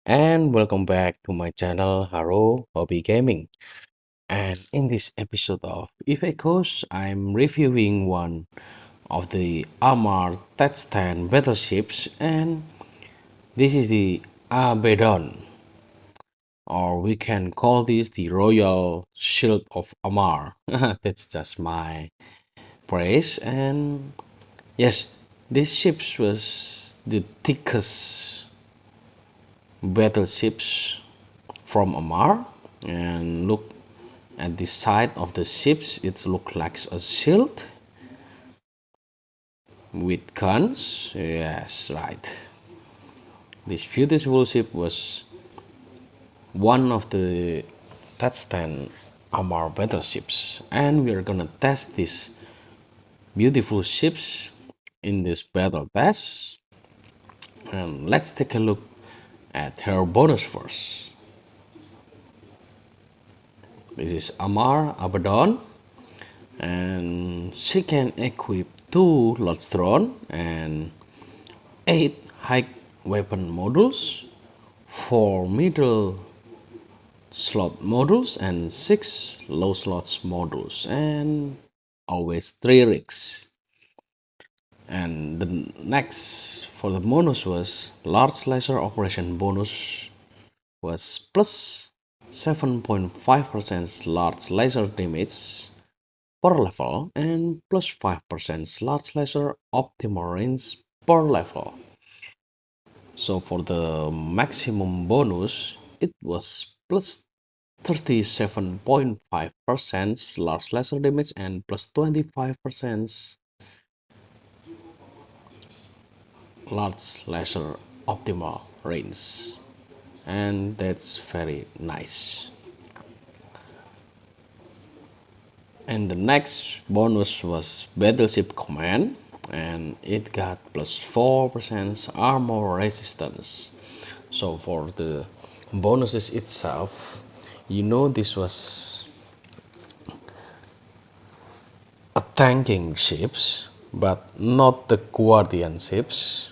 And welcome back to my channel HaroHobbyGaming. And in this episode of If Echoes, I'm reviewing one of the Armour T10 Battleships, and this is the Abaddon, or we can call this the Royal Shield of Amarr. That's just my praise. And yes, this ship was the thickest battleships from Amarr, and look at the side of the ships, it looks like a shield with guns. Yes, right. This beautiful ship was one of the T10 Amarr battleships, and we are gonna test these beautiful ships in this battle test. And let's take a look at her bonus first. This is Amarr Abaddon, and she can equip 2 Lordstron and 8 high weapon modules, 4 middle slot modules, and 6 low slots modules, and always 3 rigs. And the next for the bonus was large laser operation bonus was plus 7.5% large laser damage per level and plus 5% large laser optimal range per level. So for the maximum bonus, it was plus 37.5% large laser damage and plus 25% large laser optimal range. And that's very nice. And the next bonus was Battleship Command, and it got plus 4% armor resistance. So for the bonuses itself, this was a tanking ships, but not the guardian ships.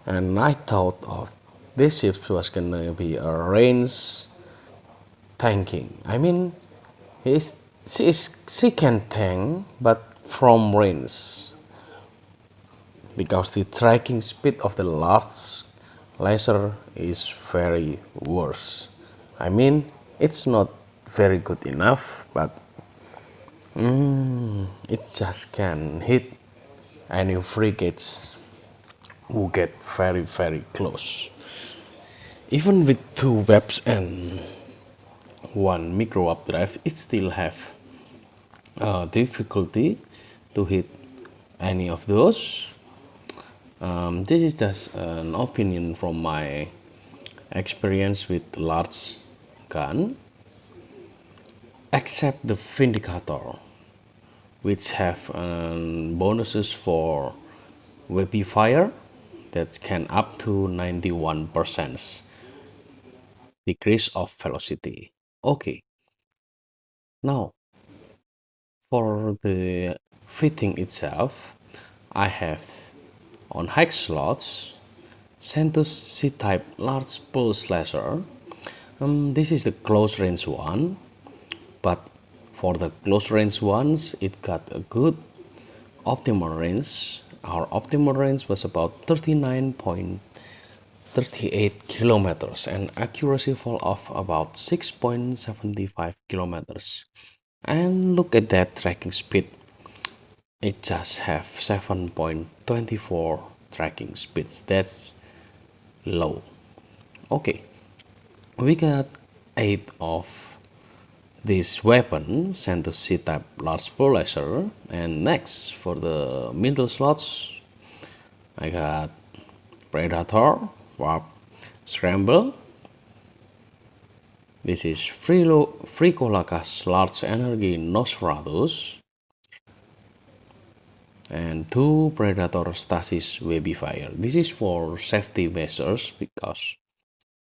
And I thought of this ship was gonna be a range tanking. I mean, she can tank, but from range, because the tracking speed of the large laser is very worse. I mean, it's not very good enough, but it just can hit any frigates who get very close. Even with 2 webs and 1 micro updrive, it still have difficulty to hit any of those. This is just an opinion from my experience with large gun, except the Vindicator, which have bonuses for weapon fire that can up to 91% decrease of velocity. Okay, now for the fitting itself, I have on high slots Centus C-type large pulse laser. This is the close range one, but for the close range ones, it got a good optimal range. Our optimal range was about 39.38 kilometers and accuracy fall of about 6.75 kilometers. And look at that tracking speed. It just have 7.24 tracking speeds. That's low. Okay, we got 8 of this weapon sent to C-type large pole laser. And next for the middle slots, I got Predator, Warp, Scramble. This is Fricolakas large energy Nosferatu, and 2 Predator stasis webby fire. This is for safety measures because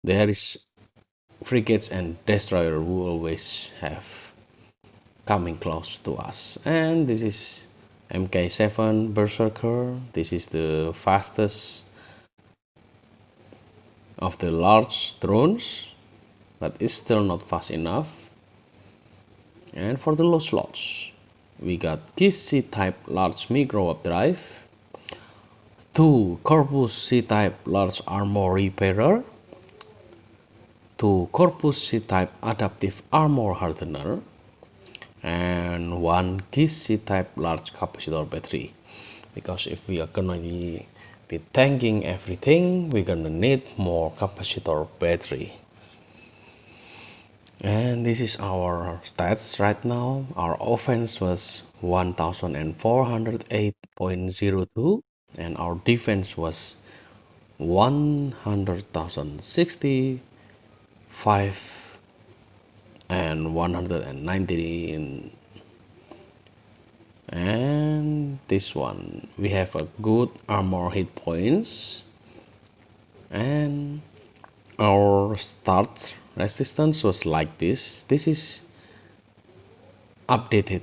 there is frigates and destroyer who always have coming close to us. And this is MK7 Berserker. This is the fastest of the large drones, but it's still not fast enough. And for the low slots, we got KISS C-type large micro drive, 2 Corpus C-type large armor repairer, 2 Corpus C-type adaptive armor hardener, and 1 KISS C-type large capacitor battery. Because if we are gonna be tanking everything, we're gonna need more capacitor battery. And this is our stats right now. Our offense was 1408.02 and our defense was 100,065 and 119. And this one we have a good armor hit points, and our start resistance was like this. This is updated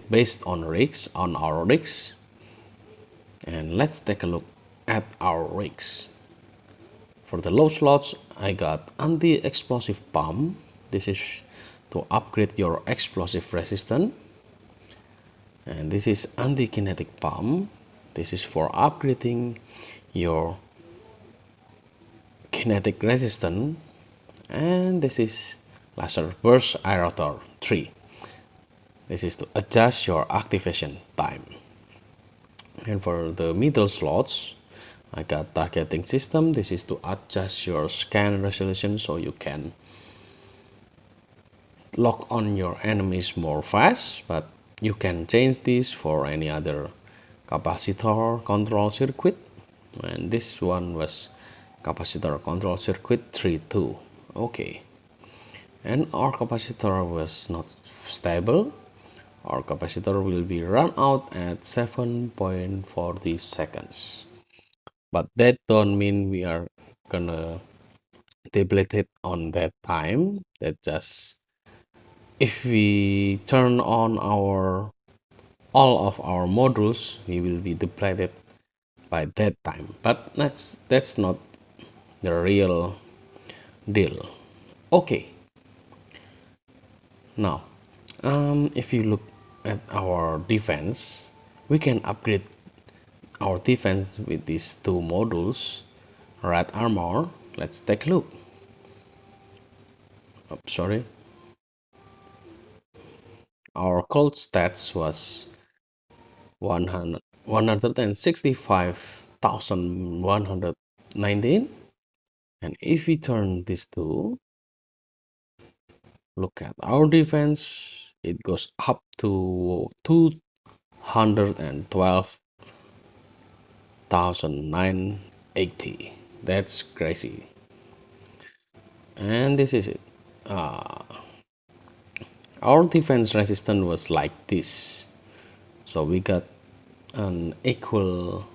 based on our rigs. And let's take a look at our rigs. For the low slots, I got anti-explosive pump. This is to upgrade your explosive resistance. And this is anti-kinetic pump. This is for upgrading your kinetic resistance. And this is laser burst aerator 3. This is to adjust your activation time. And for the middle slots, I got targeting system. This is to adjust your scan resolution so you can lock on your enemies more fast, but you can change this for any other capacitor control circuit. And this one was capacitor control circuit 3.2. Okay. And our capacitor was not stable. Our capacitor will be run out at 7.40 seconds. But that don't mean we are gonna deplete it on that time. That just if we turn on all of our modules, we will be depleted by that time. But that's not the real deal. Okay. Now, if you look at our defense, we can upgrade our defense with these two modules, red armor. Let's take a look. Oh, sorry. Our cold stats was 165,119, and if we turn this to look at our defense, it goes up to 212,980. That's crazy. And this is it. Our defense resistance was like this, so we got an equal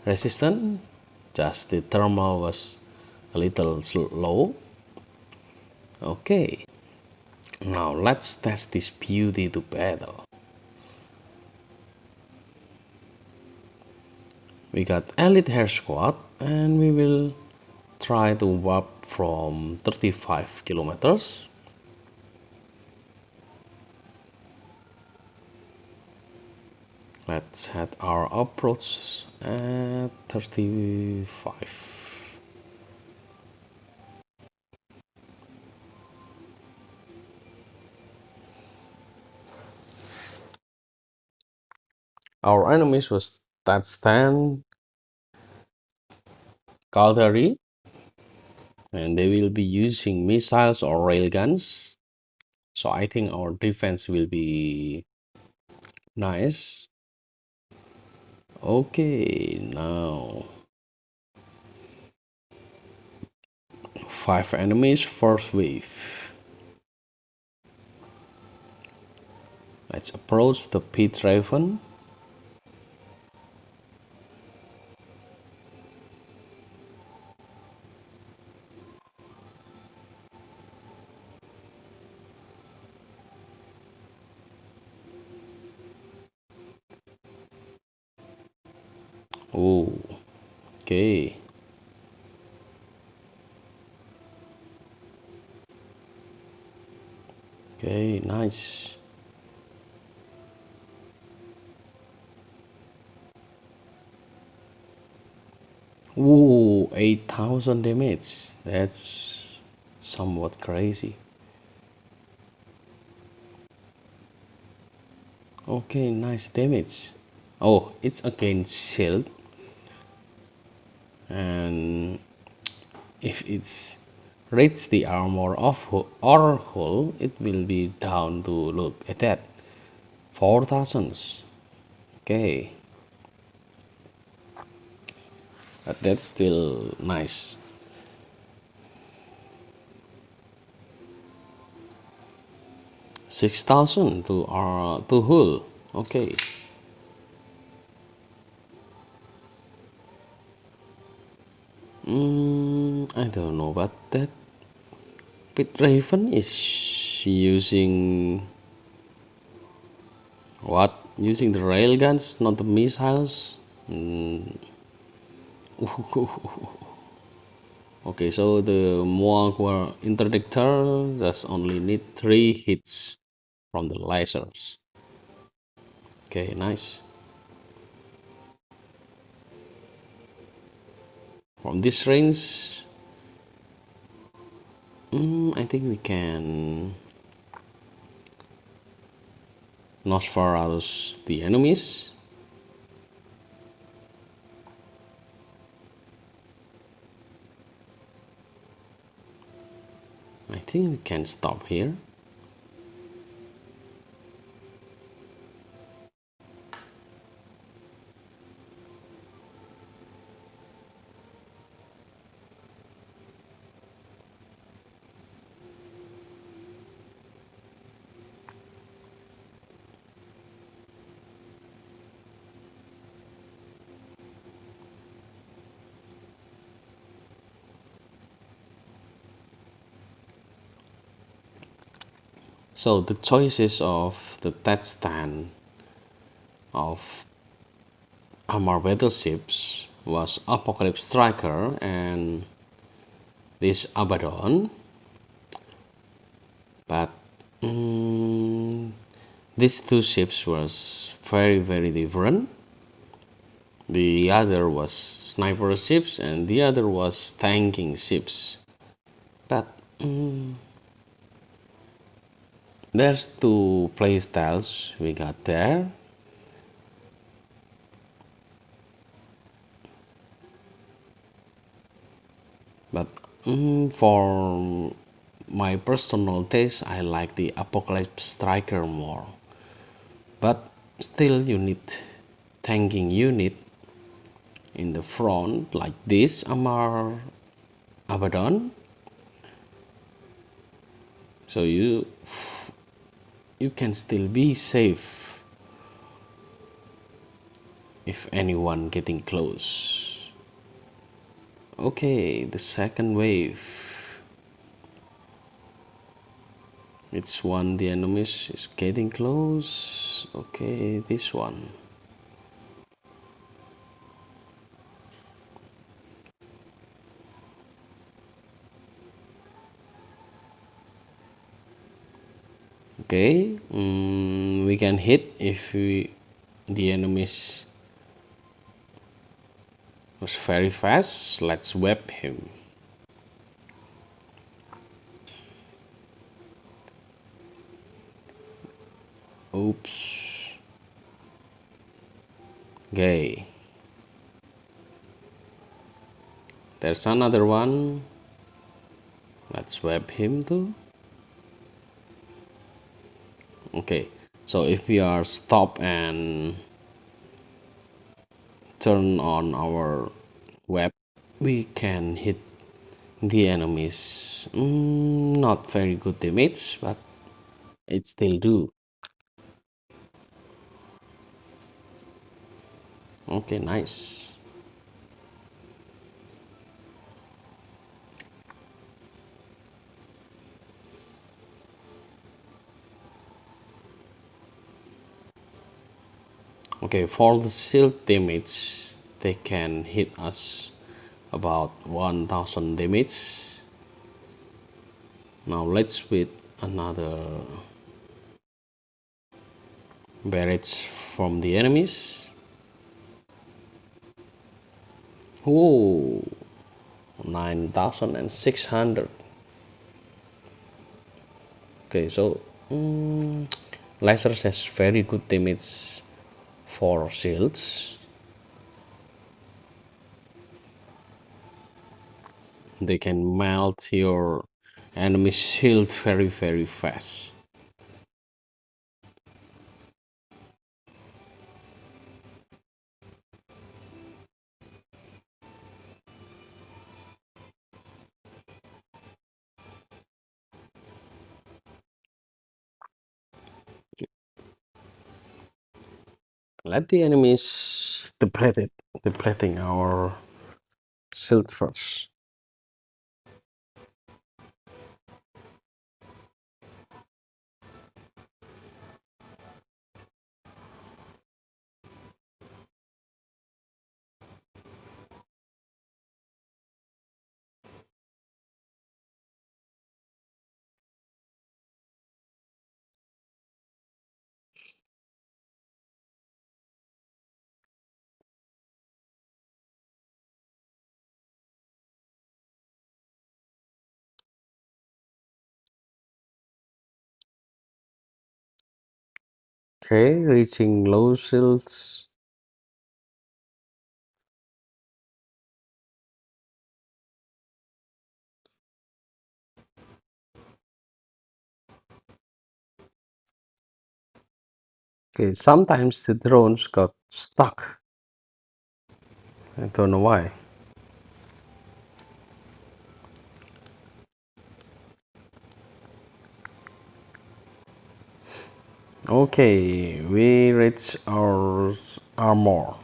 resistance, just the thermal was a little low. Okay, now let's test this beauty to battle. We got elite hair squad, and we will try to warp from 35 kilometers. Let's set our approach at 35. Our enemies was T10 Caldari, and they will be using missiles or railguns. So I think our defense will be nice. Okay, now 5 enemies, first wave. Let's approach the pit raven. Oh, okay. Okay, nice. Ooh, 8,000 damage. That's somewhat crazy. Okay, nice damage. Oh, it's against shield. And if it's reach the armor of or hull, it will be down to, look at that, 4,000. Okay, but that's still nice. 6,000 to hull. Okay. I don't know about that. Pit Raven is using what? Using the railguns, not the missiles. Okay, so the Moagua interdictor just only need 3 hits from the lasers. Okay, nice. From this range, I think we can Nosferatu the enemies. I think we can stop here. So the choices of the test stand of Amarr Battleships was Apocalypse Striker and this Abaddon, but these two ships was very different. The other was sniper ships and the other was tanking ships, but there's two playstyles we got there. But for my personal taste, I like the Apocalypse Striker more. But still, you need tanking unit in the front like this Amarr Abaddon. So you can still be safe if anyone getting close. Okay, the second wave. It's one the enemies is getting close. Okay, this one. Okay, we can hit if the enemies was very fast. Let's web him. Oops. Okay. There's another one. Let's web him too. Okay, so if we are stop and turn on our web, we can hit the enemies. Not very good damage, but it still do. Okay, nice. Okay, for the shield damage, they can hit us about 1,000 damage. Now let's with another barrage from the enemies. Whoa, 9,600. Okay, so lasers has very good damage for shields. They can melt your enemy shield very fast. Let the enemies depleting our shield first. Okay, reaching low shields. Okay, sometimes the drones got stuck. I don't know why. Okay, we reach our armor.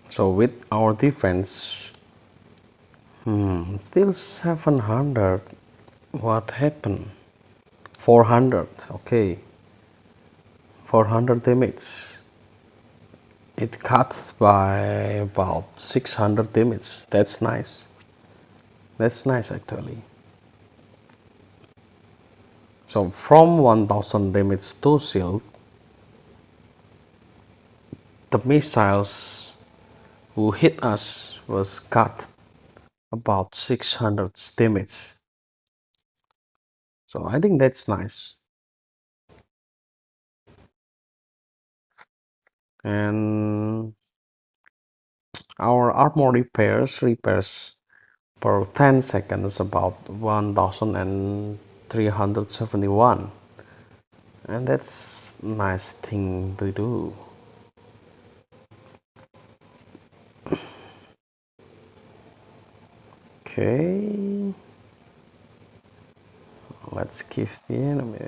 So with our defense, still 700. What happened? 400. Okay, 400 damage. It cut by about 600 damage. That's nice. That's nice actually. So from 1000 damage to shield, the missiles who hit us was cut about 600 damage. So I think that's nice. And our armor repairs per 10 seconds about 1371, and that's nice thing to do. Okay, let's give the enemy.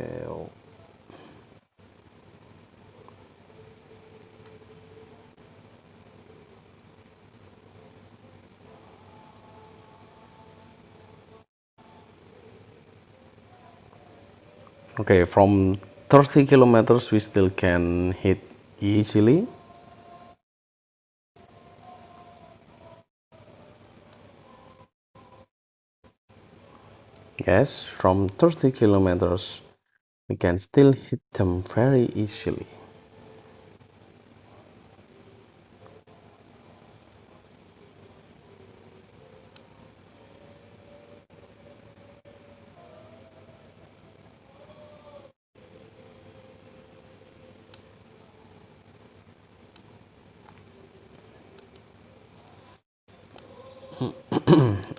Okay, from 30 kilometers we still can hit easily. Yes, from 30 kilometers we can still hit them very easily.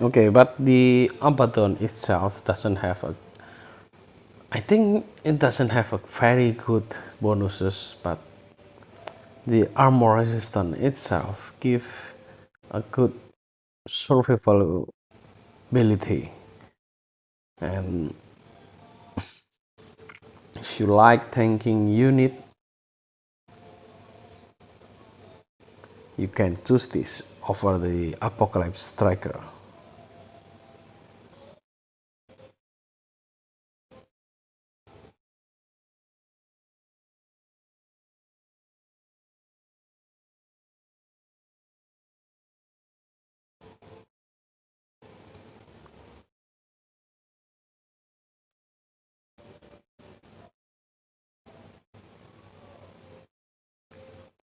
Okay, but the Abaddon itself doesn't have a, I think it doesn't have a very good bonuses, but the armor resistance itself give a good survivability. And if you like tanking unit, you can choose this over the Apocalypse Striker.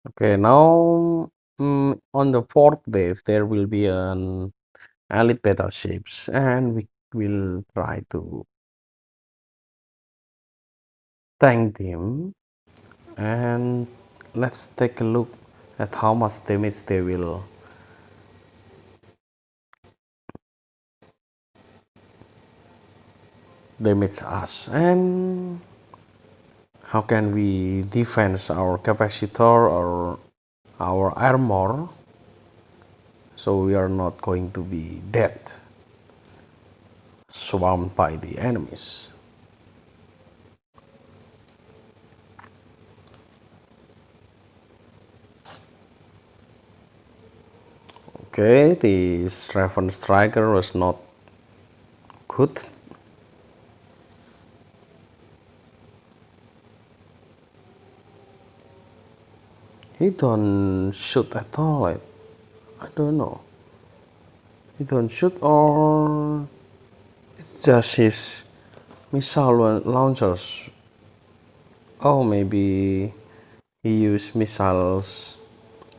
Okay, now on the fourth wave there will be an elite battleships, and we will try to tank them. And let's take a look at how much damage they will damage us, and how can we defend our capacitor or our armor so we are not going to be dead, swarmed by the enemies. Okay, the Raven Striker was not good. He don't shoot at all. I don't know. He don't shoot, or it's just his missile launchers. Oh, maybe he used missiles,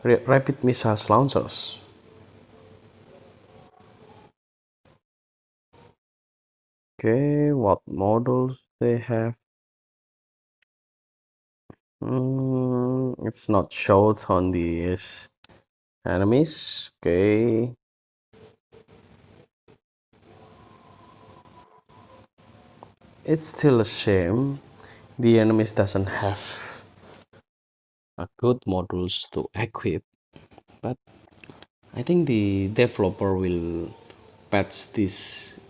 rapid missiles launchers. Okay, what models they have? It's not showed on these enemies. Okay, it's still a shame the enemies doesn't have a good models to equip, but I think the developer will patch this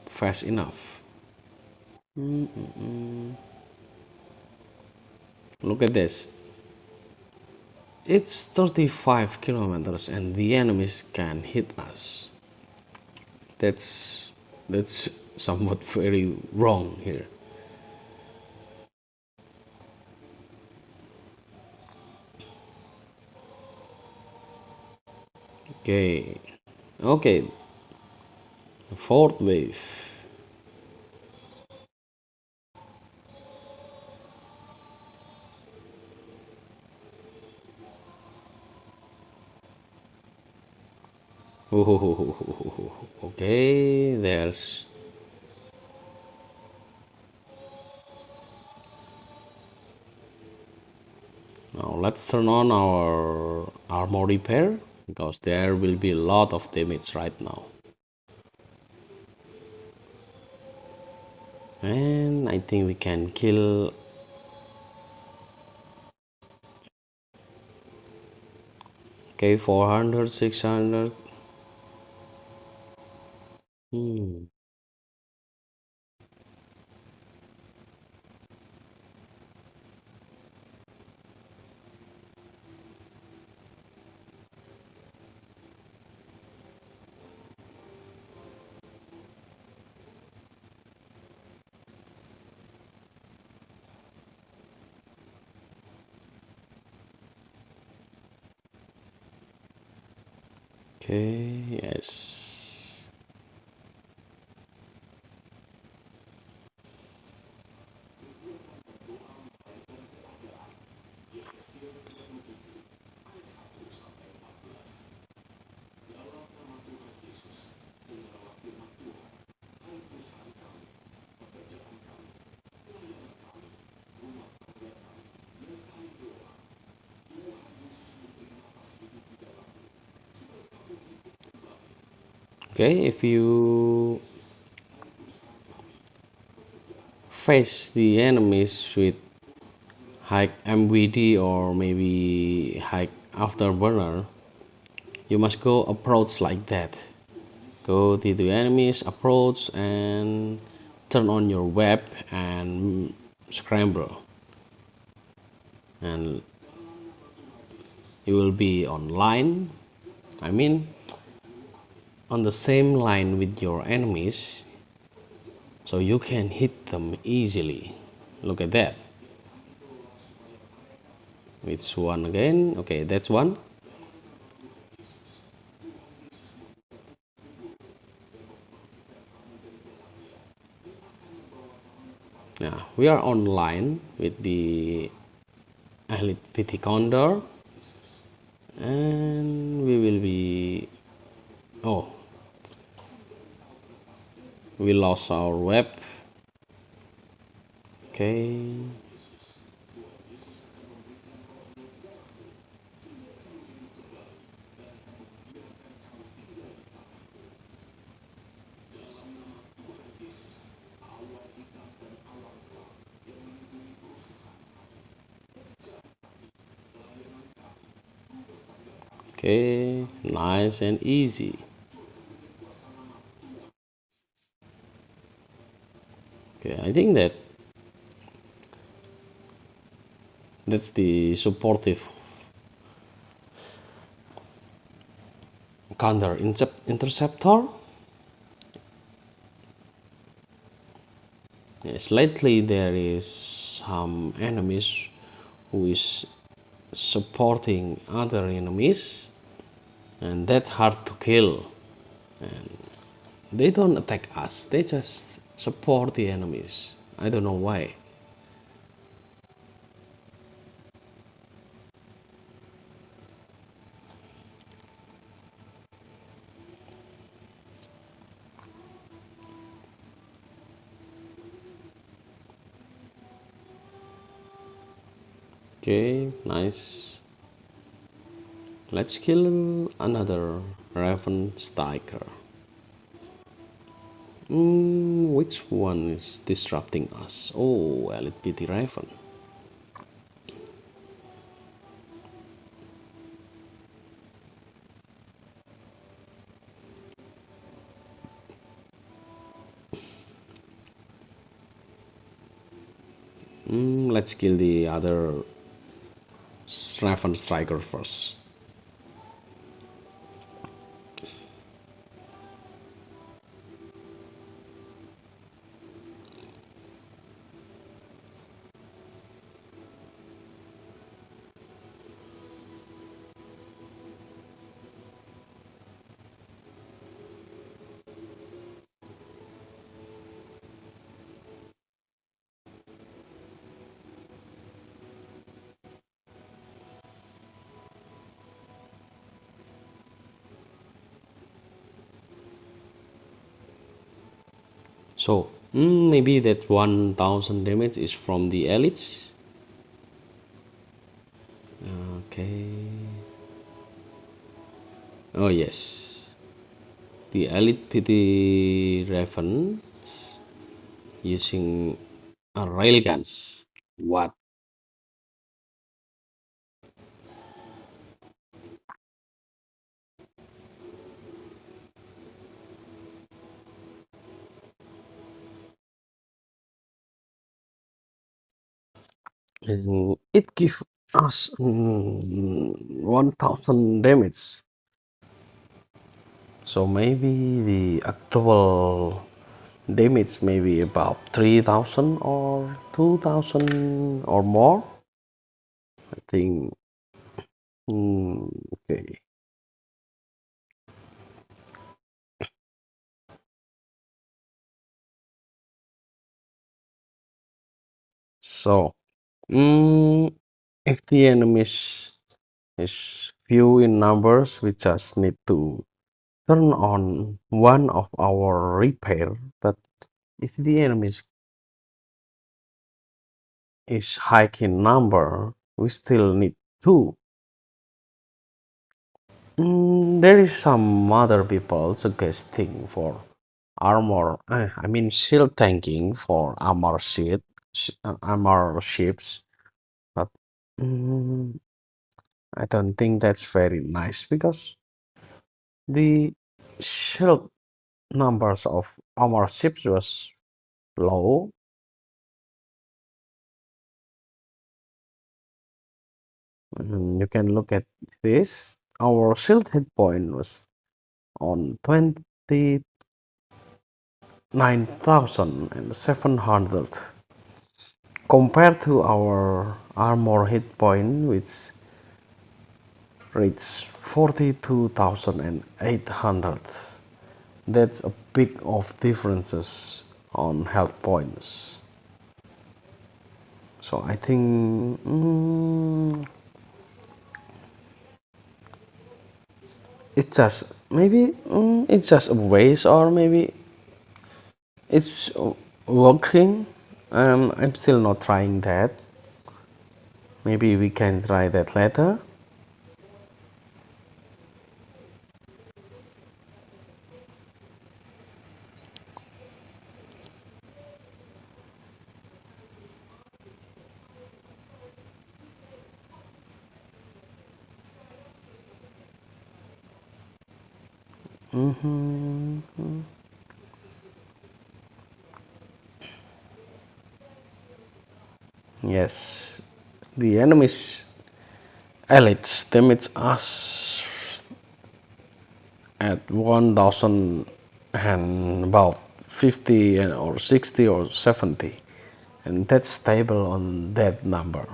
fast enough. Look at this. It's 35 kilometers and the enemies can hit us. That's somewhat very wrong here. Okay. Okay. Fourth wave. Okay, there's now let's turn on our armor repair because there will be a lot of damage right now. And I think we can kill. Okay, 400, 600. Hmm. Okay, yes. Okay, if you face the enemies with high MVD or maybe high afterburner, you must go approach like that. Go to the enemies, approach, and turn on your web and scramble, and you will be online. I mean, on the same line with your enemies, so you can hit them easily. Look at that. Which one again? Okay, that's one. Yeah, we are online with the Elite PT Condor, and we will be. Oh, we lost our web. Okay. Okay, nice and easy. Okay, I think that's the supportive counter interceptor. Yes, lately there is some enemies who is supporting other enemies, and that's hard to kill. They don't attack us, they just support the enemies. I don't know why. Okay, nice. Let's kill another Raven Striker. Which one is disrupting us? Oh, Elite PT Raven. Let's kill the other Raven Striker first. So maybe that 1000 damage is from the elites. Okay. Oh yes, the elite PT Ravens using railguns. What? And it gives us 1000 damage. So maybe the actual damage may be about 3000 or 2000 or more. I think. Okay. So, if the enemies is few in numbers, we just need to turn on one of our repair. But if the enemies is high in number, we still need two. There is some other people suggesting for armor. I mean shield tanking for armor ships, but mm, I don't think that's very nice because the shield numbers of our ships was low. You can look at this. Our shield hit point was on 29,700 compared to our armor hit point which reached 42,800. That's a big of differences on health points. So I think it's just maybe it's just a waste, or maybe it's working. I'm still not trying that. Maybe we can try that later. Yes, the enemy's elites damage us at 1000 and about 50 or 60 or 70, and that's stable on that number.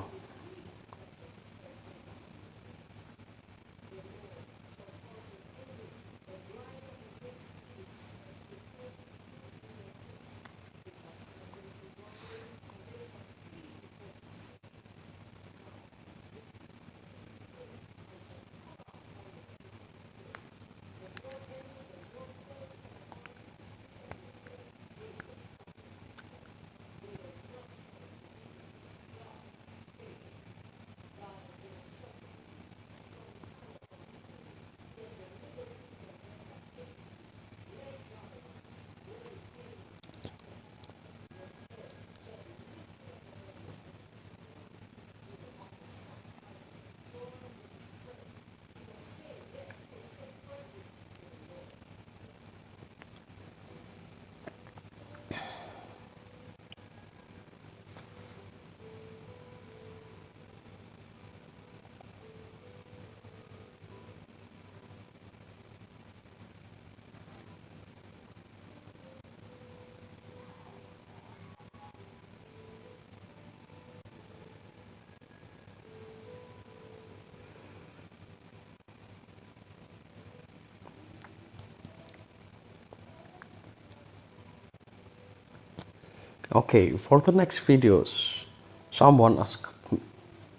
Okay, for the next videos, someone asked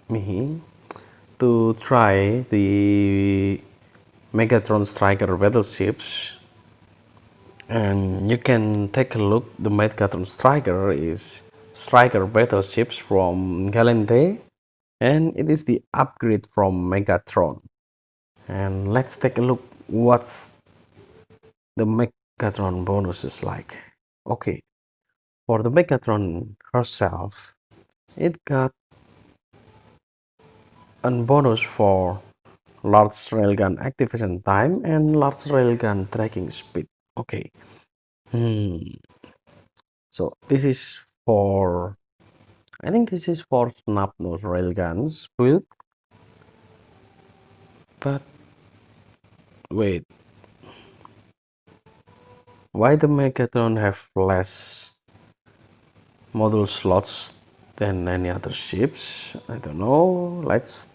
me to try the Megatron Striker battleships, and you can take a look. The Megatron Striker is Striker battleships from Galente, and it is the upgrade from Megatron. And let's take a look what's the Megatron bonuses like. Okay, for the Megatron herself, it got a bonus for large railgun activation time and large railgun tracking speed. Okay, so this is for, I think this is for snub nose railguns build, but wait, why the Megatron have less module slots than any other ships? I don't know. Let's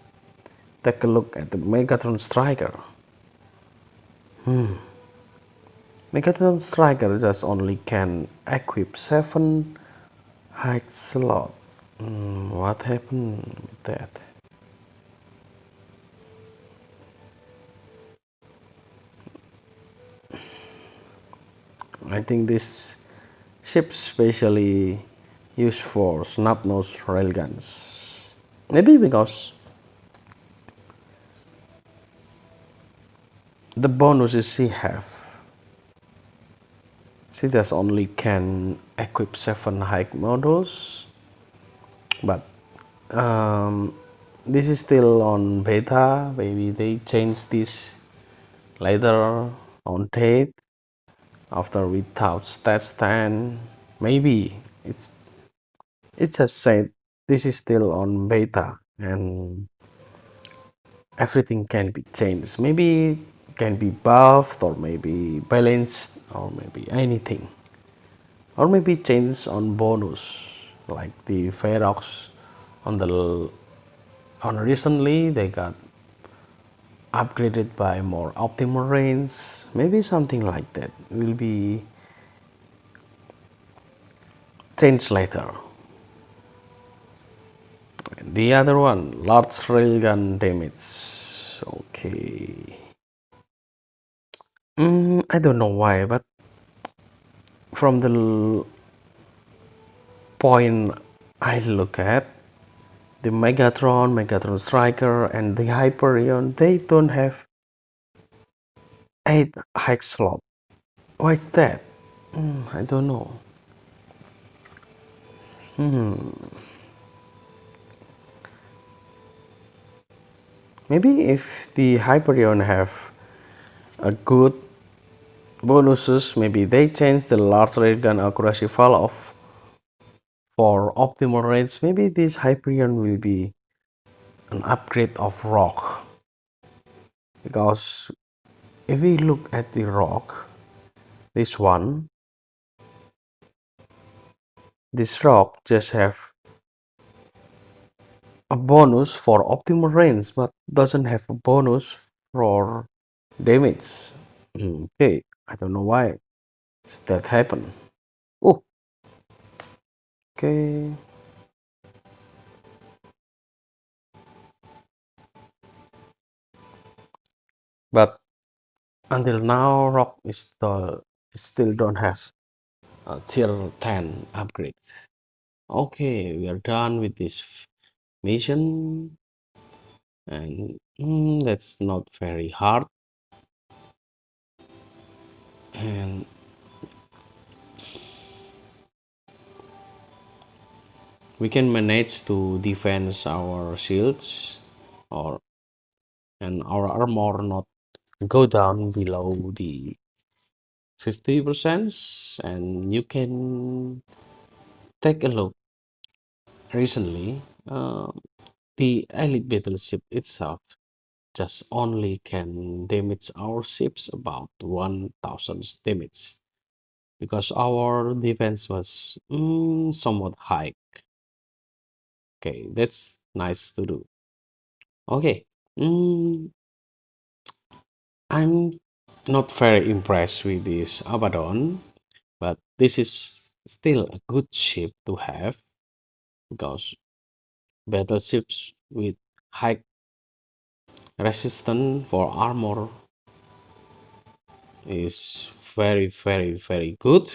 take a look at the Megatron Striker. Megatron Striker just only can equip 7 height slot. What happened with that? I think this ship specially used for snub-nosed railguns. Maybe because the bonuses she have, she just only can equip 7 high modules, but this is still on beta. Maybe they change this later on date after we touch test 10. Maybe it's just said this is still on beta and everything can be changed. Maybe can be buffed or maybe balanced or maybe anything, or maybe change on bonus like the Ferox on the on recently they got upgraded by more optimal range. Maybe something like that will be changed later. the other one, large railgun damage. Okay. I don't know why, but from the point I look at, the Megatron Striker, and the Hyperion, they don't have 8 high slot. Why is that? I don't know. Maybe if the Hyperion have a good bonuses, maybe they change the large railgun accuracy fall off for optimal range. Maybe this Hyperion will be an upgrade of Rock, because if we look at the Rock, this Rock just have a bonus for optimal range but doesn't have a bonus for damage. Okay, I don't know why that happen. Oh, okay. But until now, Rock is still don't have a tier 10 upgrade. Okay, we are done with this mission, and that's not very hard, and we can manage to defend our shields or and our armor not go down below the 50%. And you can take a look recently, the elite battleship itself just only can damage our ships about 1000 damage, because our defense was somewhat high. Okay, that's nice to do. Okay, I'm not very impressed with this Abaddon, but this is still a good ship to have, because battleships with high resistance for armor is very good,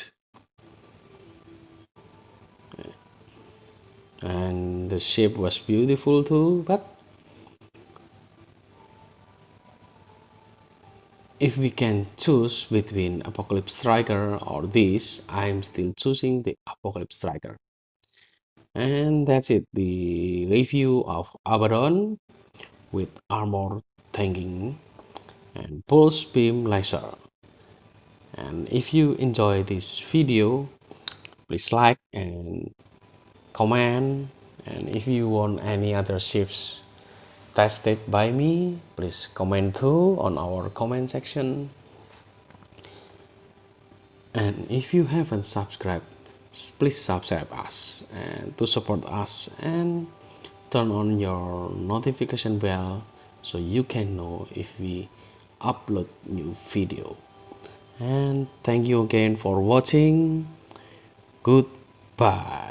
and the ship was beautiful too. But if we can choose between Apocalypse Striker or this, I'm still choosing the Apocalypse Striker. And that's it, the review of Abaddon with armor tanking and pulse beam laser. And if you enjoy this video, please like and comment, and if you want any other ships tested by me, please comment too on our comment section. And if you haven't subscribed, please subscribe us and to support us, and turn on your notification bell so you can know if we upload new video. And thank you again for watching. Goodbye.